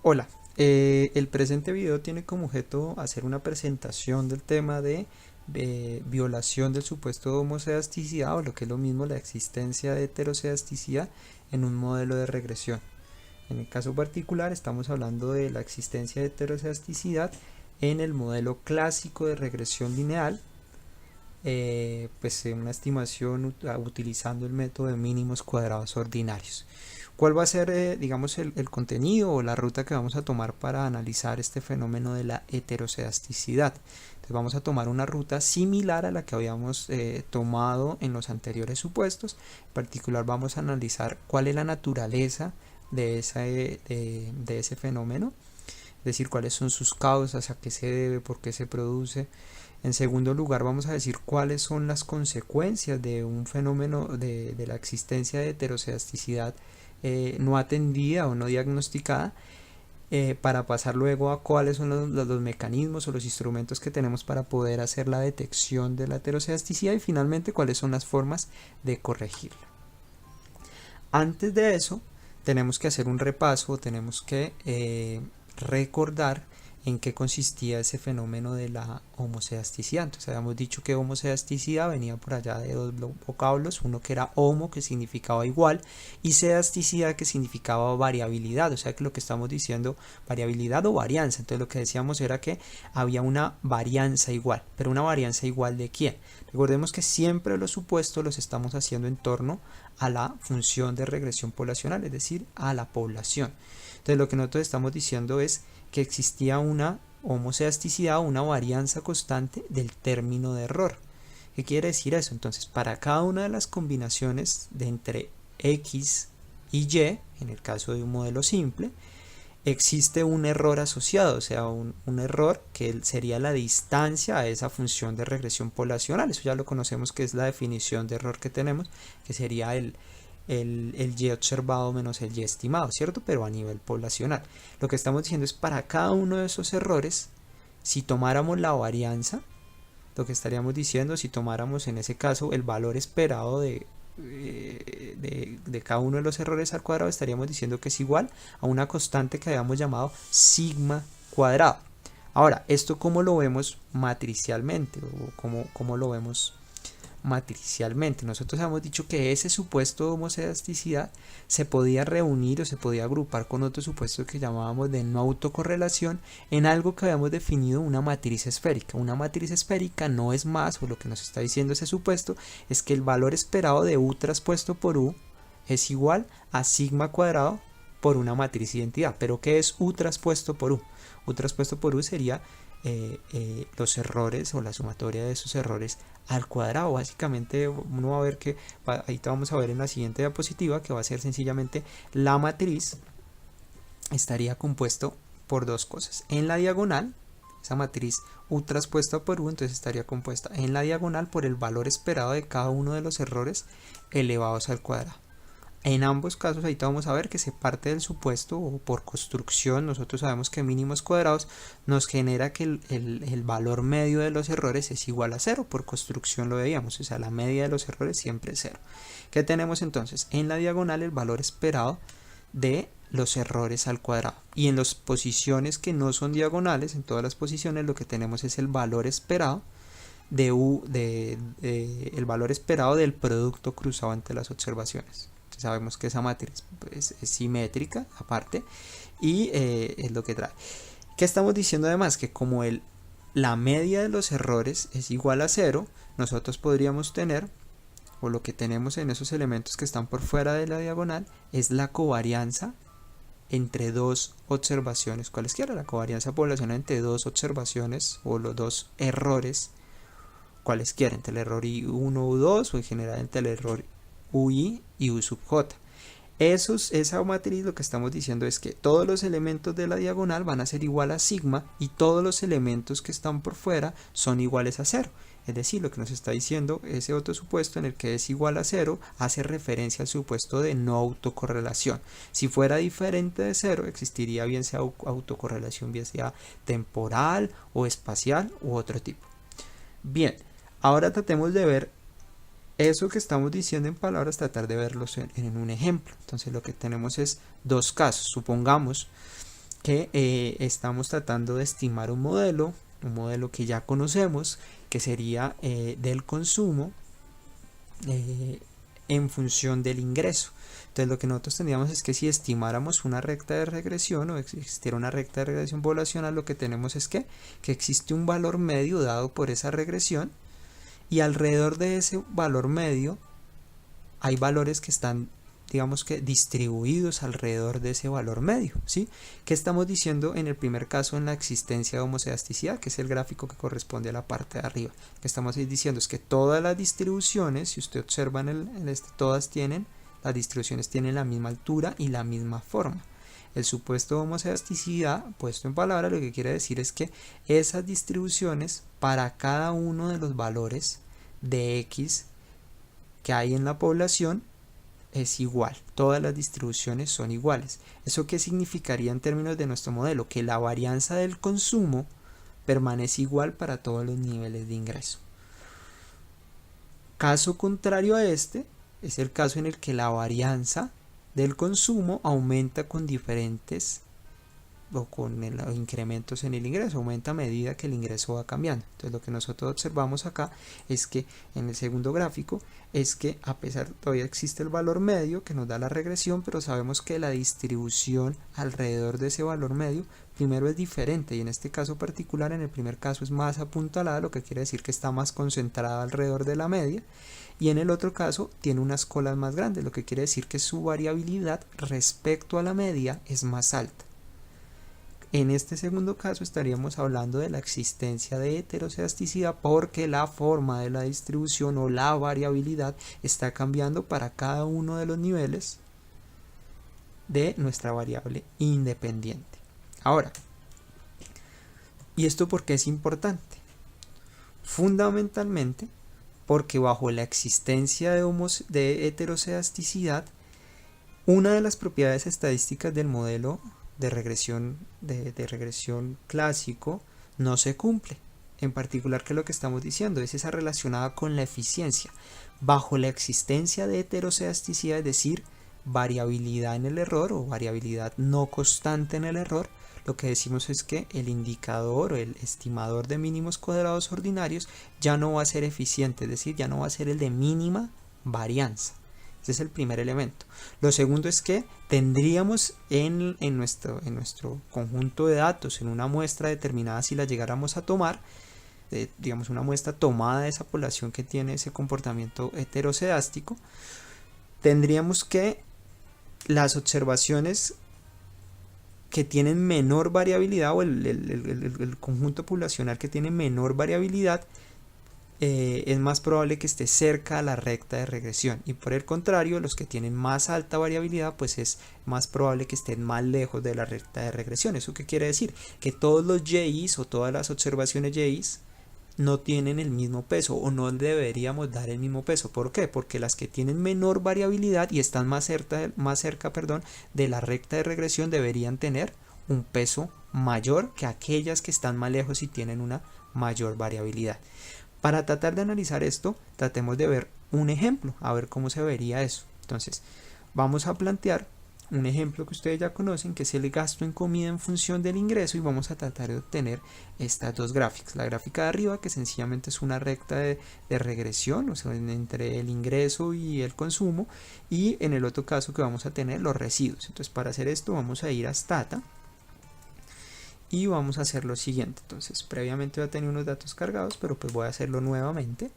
Hola, el presente video tiene como objeto hacer una presentación del tema de violación del supuesto de homosedasticidad o lo que es lo mismo la existencia de heterosedasticidad en un modelo de regresión. En el caso particular estamos hablando de la existencia de heterosedasticidad en el modelo clásico de regresión lineal, una estimación utilizando el método de mínimos cuadrados ordinarios. ¿Cuál va a ser, digamos, el contenido o la ruta que vamos a tomar para analizar este fenómeno de la heterosedasticidad? Entonces vamos a tomar una ruta similar a la que habíamos tomado en los anteriores supuestos. En particular vamos a analizar cuál es la naturaleza de ese fenómeno, es decir, cuáles son sus causas, a qué se debe, por qué se produce. En segundo lugar, vamos a decir cuáles son las consecuencias de un fenómeno de la existencia de heterosedasticidad no atendida o no diagnosticada, para pasar luego a cuáles son los mecanismos o los instrumentos que tenemos para poder hacer la detección de la heterosedasticidad y finalmente cuáles son las formas de corregirla. Antes de eso, tenemos que hacer un repaso, tenemos que recordar en qué consistía ese fenómeno de la homosedasticidad. Entonces habíamos dicho que homosedasticidad venía por allá de dos vocablos, uno que era homo, que significaba igual, y sedasticidad, que significaba variabilidad, o sea que lo que estamos diciendo, variabilidad o varianza. Entonces lo que decíamos era que había una varianza igual, pero una varianza igual ¿de quién? Recordemos que siempre los supuestos los estamos haciendo en torno a la función de regresión poblacional, es decir, a la población. Entonces lo que nosotros estamos diciendo es que existía una homosedasticidad o una varianza constante del término de error. ¿Qué quiere decir eso? Entonces, para cada una de las combinaciones de entre X y Y, en el caso de un modelo simple, existe un error asociado, o sea, un error que sería la distancia a esa función de regresión poblacional. Eso ya lo conocemos, que es la definición de error que tenemos, que sería el Y observado menos el Y estimado, ¿cierto? Pero a nivel poblacional. Lo que estamos diciendo es para cada uno de esos errores, si tomáramos la varianza, lo que estaríamos diciendo, si tomáramos en ese caso el valor esperado de cada uno de los errores al cuadrado, estaríamos diciendo que es igual a una constante que habíamos llamado sigma cuadrado. Ahora, ¿esto cómo lo vemos matricialmente? ¿O cómo lo vemos matricialmente? Nosotros hemos dicho que ese supuesto de homosedasticidad se podía reunir o se podía agrupar con otro supuesto que llamábamos de no autocorrelación en algo que habíamos definido una matriz esférica. Una matriz esférica no es más, o lo que nos está diciendo ese supuesto es que el valor esperado de U transpuesto por U es igual a sigma cuadrado por una matriz identidad. ¿Pero qué es U transpuesto por U? U transpuesto por U sería los errores o la sumatoria de esos errores al cuadrado. Básicamente uno va a ver que, ahí te vamos a ver en la siguiente diapositiva, que va a ser sencillamente la matriz estaría compuesto por dos cosas. En la diagonal, esa matriz U transpuesta por U, entonces estaría compuesta en la diagonal por el valor esperado de cada uno de los errores elevados al cuadrado. En ambos casos, ahorita vamos a ver que se parte del supuesto, o por construcción, nosotros sabemos que mínimos cuadrados nos genera que el valor medio de los errores es igual a 0, por construcción lo veíamos, o sea, la media de los errores siempre es 0. ¿Qué tenemos entonces? En la diagonal el valor esperado de los errores al cuadrado, y en las posiciones que no son diagonales, en todas las posiciones lo que tenemos es el valor esperado de U, el valor esperado del producto cruzado entre las observaciones. Sabemos que esa matriz es simétrica aparte, y es lo que trae. ¿Qué estamos diciendo además? Que como la media de los errores es igual a 0, nosotros podríamos tener, o lo que tenemos en esos elementos que están por fuera de la diagonal, es la covarianza entre dos observaciones cualesquiera, la covarianza poblacional entre dos observaciones o los dos errores cualesquiera, entre el error I1 U2 o en general entre el error UI y U sub J. Esa matriz lo que estamos diciendo es que todos los elementos de la diagonal van a ser igual a sigma y todos los elementos que están por fuera son iguales a 0. Es decir, lo que nos está diciendo ese otro supuesto en el que es igual a 0 hace referencia al supuesto de no autocorrelación. Si fuera diferente de 0, existiría bien sea autocorrelación, bien sea temporal o espacial u otro tipo. Bien, ahora tratemos de ver eso que estamos diciendo en palabras, tratar de verlos en un ejemplo. Entonces lo que tenemos es dos casos. Supongamos que estamos tratando de estimar un modelo que ya conocemos, que sería del consumo en función del ingreso. Entonces lo que nosotros tendríamos es que si estimáramos una recta de regresión o existiera una recta de regresión poblacional, lo que tenemos es que existe un valor medio dado por esa regresión, y alrededor de ese valor medio hay valores que están, digamos que, distribuidos alrededor de ese valor medio, ¿sí? ¿Qué estamos diciendo en el primer caso en la existencia de homocedasticidad, que es el gráfico que corresponde a la parte de arriba? Que estamos diciendo es que todas las distribuciones, si usted observa las distribuciones tienen la misma altura y la misma forma. El supuesto de homocedasticidad, puesto en palabras, lo que quiere decir es que esas distribuciones para cada uno de los valores de X que hay en la población es igual, todas las distribuciones son iguales. ¿Eso qué significaría en términos de nuestro modelo? Que la varianza del consumo permanece igual para todos los niveles de ingreso. Caso contrario a este es el caso en el que la varianza del consumo aumenta con diferentes o con incrementos en el ingreso, aumenta a medida que el ingreso va cambiando. Entonces lo que nosotros observamos acá es que en el segundo gráfico es que a pesar todavía existe el valor medio que nos da la regresión, pero sabemos que la distribución alrededor de ese valor medio primero es diferente, y en este caso particular, en el primer caso es más apuntalada, lo que quiere decir que está más concentrada alrededor de la media, y en el otro caso tiene unas colas más grandes, lo que quiere decir que su variabilidad respecto a la media es más alta. En este segundo caso estaríamos hablando de la existencia de heterocedasticidad, porque la forma de la distribución o la variabilidad está cambiando para cada uno de los niveles de nuestra variable independiente. Ahora, ¿y esto por qué es importante? Fundamentalmente porque bajo la existencia de heterocedasticidad, una de las propiedades estadísticas del modelo de regresión clásico no se cumple. En particular, que lo que estamos diciendo es esa relacionada con la eficiencia. Bajo la existencia de heterocedasticidad, es decir, variabilidad en el error o variabilidad no constante en el error, lo que decimos es que el indicador o el estimador de mínimos cuadrados ordinarios ya no va a ser eficiente, es decir, ya no va a ser el de mínima varianza. Ese es el primer elemento. Lo segundo es que tendríamos en nuestro conjunto de datos, en una muestra determinada, si la llegáramos a tomar, digamos una muestra tomada de esa población que tiene ese comportamiento heterocedástico, tendríamos que las observaciones que tienen menor variabilidad, o el conjunto poblacional que tiene menor variabilidad, es más probable que esté cerca a la recta de regresión, y por el contrario, los que tienen más alta variabilidad, pues es más probable que estén más lejos de la recta de regresión. ¿Eso qué quiere decir? Que todos los YIs o todas las observaciones YIs no tienen el mismo peso, o no deberíamos dar el mismo peso. ¿Por qué? Porque las que tienen menor variabilidad y están más cerca de la recta de regresión deberían tener un peso mayor que aquellas que están más lejos y tienen una mayor variabilidad. Para tratar de analizar esto, tratemos de ver un ejemplo, a ver cómo se vería eso. Entonces, vamos a plantear un ejemplo que ustedes ya conocen, que es el gasto en comida en función del ingreso, y vamos a tratar de obtener estas dos gráficas. La gráfica de arriba, que sencillamente es una recta de regresión, o sea, entre el ingreso y el consumo, y en el otro caso que vamos a tener los residuos. Entonces, para hacer esto vamos a ir a Stata y vamos a hacer lo siguiente. Entonces, previamente voy a tener unos datos cargados, pero pues voy a hacerlo nuevamente.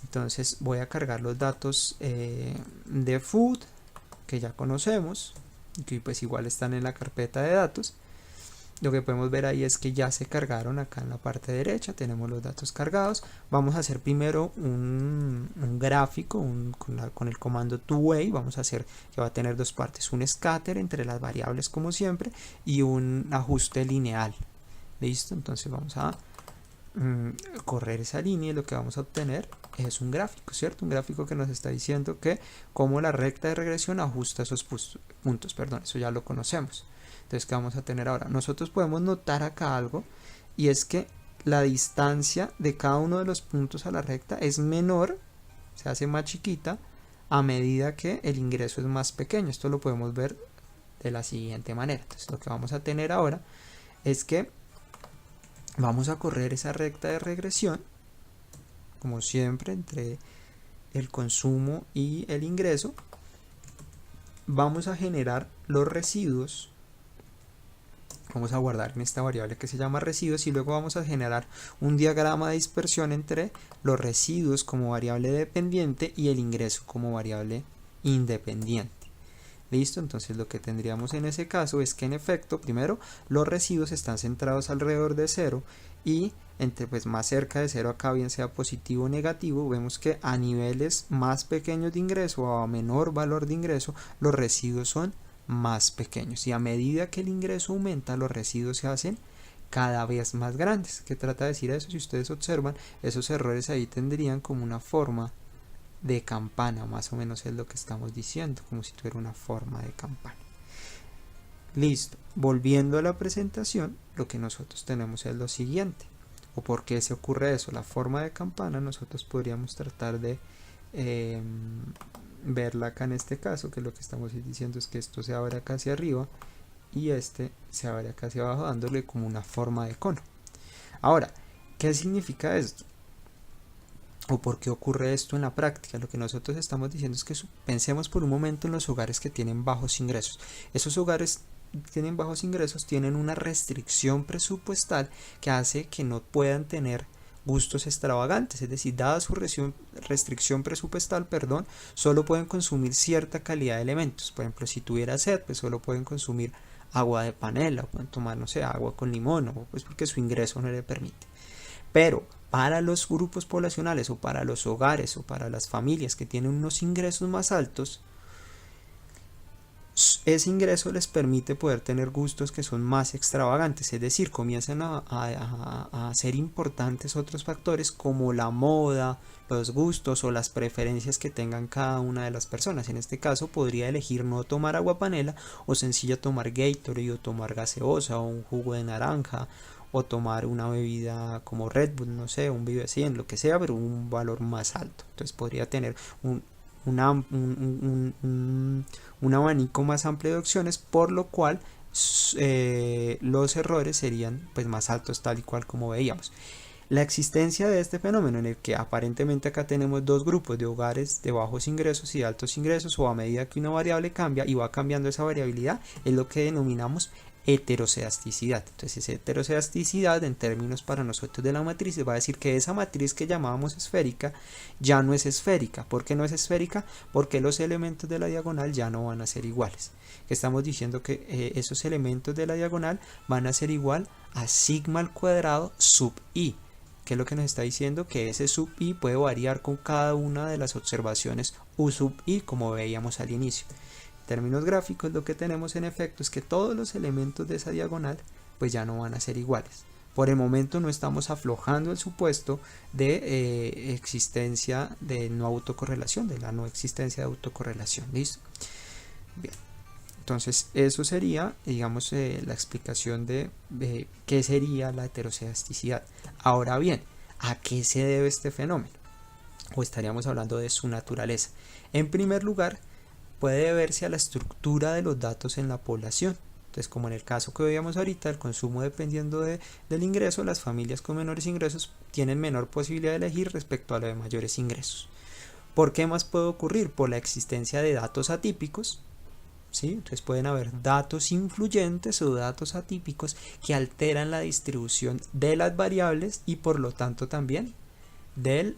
Entonces voy a cargar los datos de food, que ya conocemos, que pues igual están en la carpeta de datos. Lo que podemos ver ahí es que ya se cargaron acá en la parte derecha, tenemos los datos cargados. Vamos a hacer primero un gráfico con el comando two-way. Vamos a hacer que va a tener dos partes, un scatter entre las variables como siempre y un ajuste lineal. Listo, entonces vamos a correr esa línea, y lo que vamos a obtener es un gráfico, ¿cierto? Un gráfico que nos está diciendo que cómo la recta de regresión ajusta esos puntos, perdón, eso ya lo conocemos. Entonces, ¿qué vamos a tener ahora? Nosotros podemos notar acá algo, y es que la distancia de cada uno de los puntos a la recta es menor, se hace más chiquita a medida que el ingreso es más pequeño. Esto lo podemos ver de la siguiente manera. Entonces lo que vamos a tener ahora es que vamos a correr esa recta de regresión, como siempre, entre el consumo y el ingreso. Vamos a generar los residuos, vamos a guardar en esta variable que se llama residuos, y luego vamos a generar un diagrama de dispersión entre los residuos como variable dependiente y el ingreso como variable independiente. Listo, entonces lo que tendríamos en ese caso es que en efecto, primero, los residuos están centrados alrededor de 0 y entre pues más cerca de 0 acá, bien sea positivo o negativo, vemos que a niveles más pequeños de ingreso o a menor valor de ingreso, los residuos son más pequeños, y a medida que el ingreso aumenta, los residuos se hacen cada vez más grandes. ¿Qué trata de decir eso? Si ustedes observan, esos errores ahí tendrían como una forma de campana, más o menos es lo que estamos diciendo, como si tuviera una forma de campana. Listo, volviendo a la presentación, lo que nosotros tenemos es lo siguiente. ¿O por qué se ocurre eso? La forma de campana nosotros podríamos tratar de verla acá en este caso, que lo que estamos diciendo es que esto se abre acá hacia arriba y este se abre acá hacia abajo, dándole como una forma de cono. Ahora, ¿qué significa esto? ¿O por qué ocurre esto en la práctica? Lo que nosotros estamos diciendo es que pensemos por un momento en los hogares que tienen bajos ingresos. Esos hogares que tienen bajos ingresos tienen una restricción presupuestal que hace que no puedan tener gustos extravagantes, es decir, dada su restricción presupuestal, solo pueden consumir cierta calidad de elementos. Por ejemplo, si tuviera sed, pues solo pueden consumir agua de panela, o pueden tomar, no sé, agua con limón, o pues porque su ingreso no le permite. Pero para los grupos poblacionales o para los hogares o para las familias que tienen unos ingresos más altos, ese ingreso les permite poder tener gustos que son más extravagantes, es decir, comienzan a ser importantes otros factores como la moda, los gustos o las preferencias que tengan cada una de las personas. En este caso podría elegir no tomar agua panela o sencilla tomar Gatorade o tomar gaseosa o un jugo de naranja o tomar una bebida como Red Bull, no sé, un Vive 100, lo que sea, pero un valor más alto. Entonces podría tener un abanico más amplio de opciones, por lo cual los errores serían pues más altos, tal y cual como veíamos. La existencia de este fenómeno, en el que aparentemente acá tenemos dos grupos de hogares de bajos ingresos y de altos ingresos, o a medida que una variable cambia y va cambiando esa variabilidad, es lo que denominamos heterocedasticidad. Entonces esa heterocedasticidad, en términos para nosotros de la matriz, va a decir que esa matriz que llamábamos esférica ya no es esférica. ¿Por qué no es esférica? Porque los elementos de la diagonal ya no van a ser iguales. Estamos diciendo que esos elementos de la diagonal van a ser igual a sigma al cuadrado sub i. ¿Qué es lo que nos está diciendo? Que ese sub i puede variar con cada una de las observaciones u sub i, como veíamos al inicio. En términos gráficos, lo que tenemos en efecto es que todos los elementos de esa diagonal pues ya no van a ser iguales. Por el momento no estamos aflojando el supuesto de existencia de no autocorrelación, de la no existencia de autocorrelación. ¿Listo? Bien. Entonces eso sería, digamos, la explicación de qué sería la heterocedasticidad. Ahora bien, ¿a qué se debe este fenómeno? O estaríamos hablando de su naturaleza. En primer lugar, puede deberse a la estructura de los datos en la población. Entonces, como en el caso que veíamos ahorita, el consumo dependiendo del ingreso, las familias con menores ingresos tienen menor posibilidad de elegir respecto a las de mayores ingresos. ¿Por qué más puede ocurrir? Por la existencia de datos atípicos. ¿Sí? Entonces pueden haber datos influyentes o datos atípicos que alteran la distribución de las variables y por lo tanto también de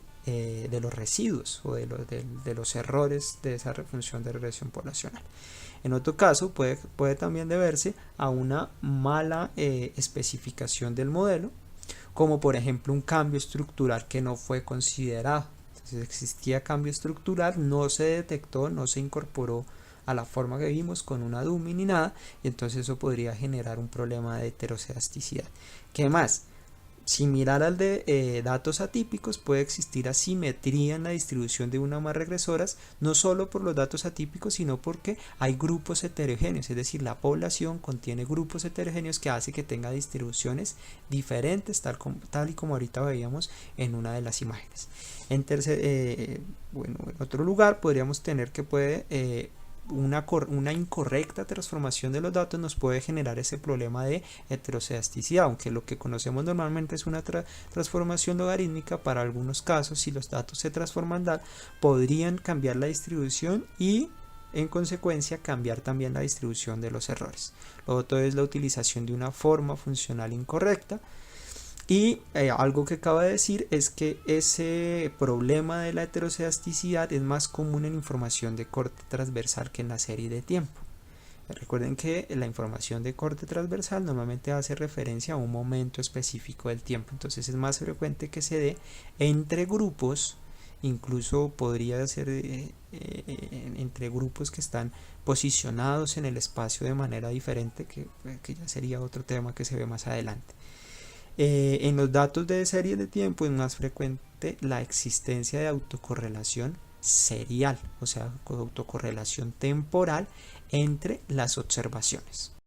los residuos o de los errores de esa función de regresión poblacional. En otro caso puede también deberse a una mala especificación del modelo, como por ejemplo un cambio estructural que no fue considerado. Entonces existía cambio estructural, no se detectó, no se incorporó a la forma que vimos con una DUMI ni nada, y entonces eso podría generar un problema de heterocedasticidad. ¿Qué más? Similar al de datos atípicos, puede existir asimetría en la distribución de una o más regresoras, no solo por los datos atípicos, sino porque hay grupos heterogéneos, es decir, la población contiene grupos heterogéneos que hace que tenga distribuciones diferentes, tal y como ahorita veíamos en una de las imágenes. En otro lugar podríamos tener que puede una incorrecta transformación de los datos nos puede generar ese problema de heterocedasticidad, aunque lo que conocemos normalmente es una transformación logarítmica. Para algunos casos, si los datos se transforman podrían cambiar la distribución y en consecuencia cambiar también la distribución de los errores. Lo otro es la utilización de una forma funcional incorrecta. Y algo que acabo de decir es que ese problema de la heterocedasticidad es más común en información de corte transversal que en la serie de tiempo. Recuerden que la información de corte transversal normalmente hace referencia a un momento específico del tiempo, entonces es más frecuente que se dé entre grupos, incluso podría ser entre grupos que están posicionados en el espacio de manera diferente, que ya sería otro tema que se ve más adelante. En los datos de serie de tiempo es más frecuente la existencia de autocorrelación serial, o sea, autocorrelación temporal entre las observaciones.